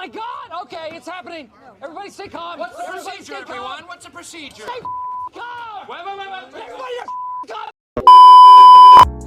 my God! Okay, it's happening. Everybody stay calm. What's the procedure, everyone? What's the procedure? Stay calm! Wait. Everybody calm!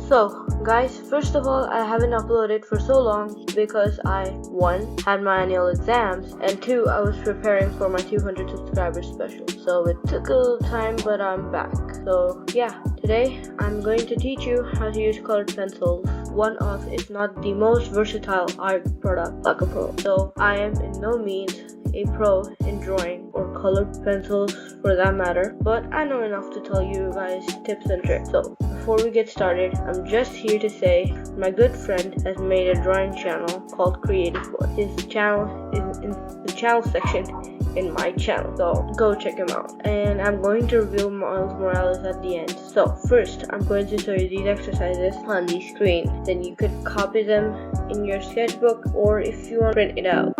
So guys, first of all, I haven't uploaded for so long because I 1. had my annual exams, and 2. I was preparing for my 200 subscribers special. So it took a little time, but I'm back. So yeah, today I'm going to teach you how to use colored pencils, one of, if not the most versatile art product like a pro. So I am in no means a pro in drawing or colored pencils for that matter, but I know enough to tell you guys tips and tricks. So before we get started, I'm just here to say my good friend has made a drawing channel called Creative. His channel is in the channel section in my channel, so go check him out. And I'm going to reveal Miles Morales at the end. So first, I'm going to show you these exercises on the screen. Then you could copy them in your sketchbook, or if you want, print it out.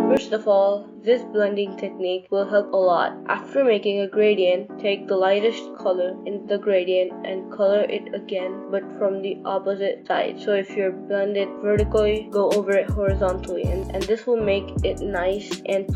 First of all, this blending technique will help a lot. After making a gradient, take the lightest color in the gradient and color it again, but from the opposite side. So if you're blended vertically, go over it horizontally, and this will make it nice and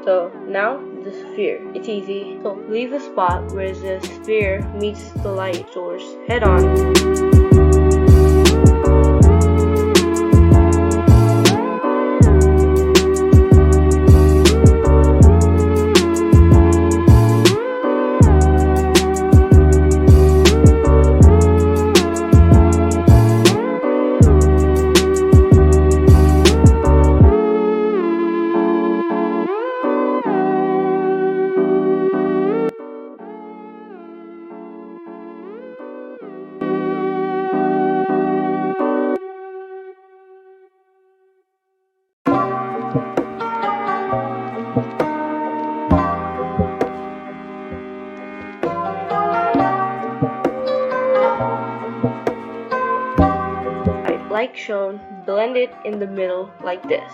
So now the sphere. It's easy. So leave a spot where the sphere meets the light source head on. Like shown, blend it in the middle like this.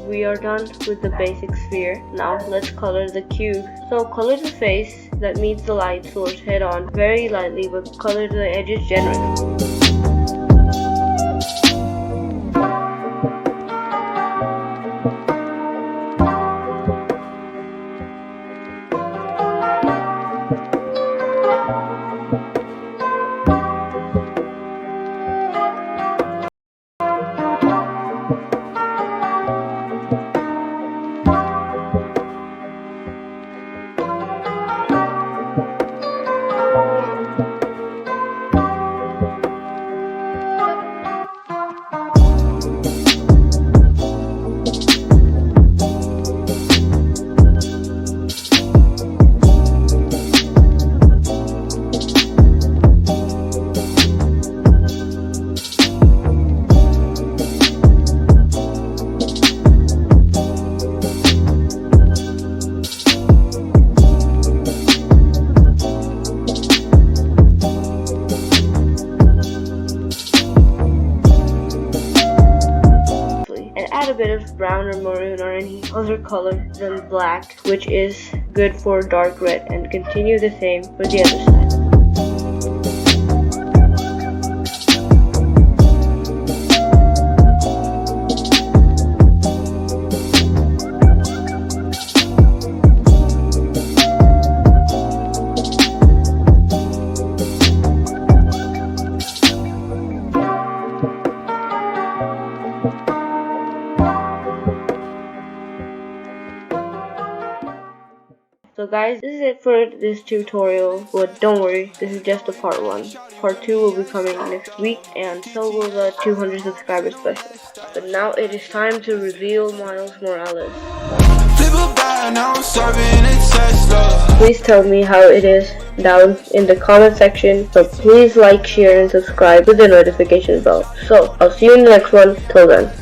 We are done with the basic sphere. Now let's color the cube. So color the face that meets the light source head on very lightly, but color the edges generously. bit of brown or maroon or any other color than black, which is good for dark red, and continue the same for the other side. So guys, this is it for this tutorial, but don't worry, this is just a part 1. Part 2 will be coming next week, and so will the 200 subscriber special. But now it is time to reveal Miles Morales. Please tell me how it is down in the comment section, so please like, share, and subscribe with the notification bell. So, I'll see you in the next one. Till then,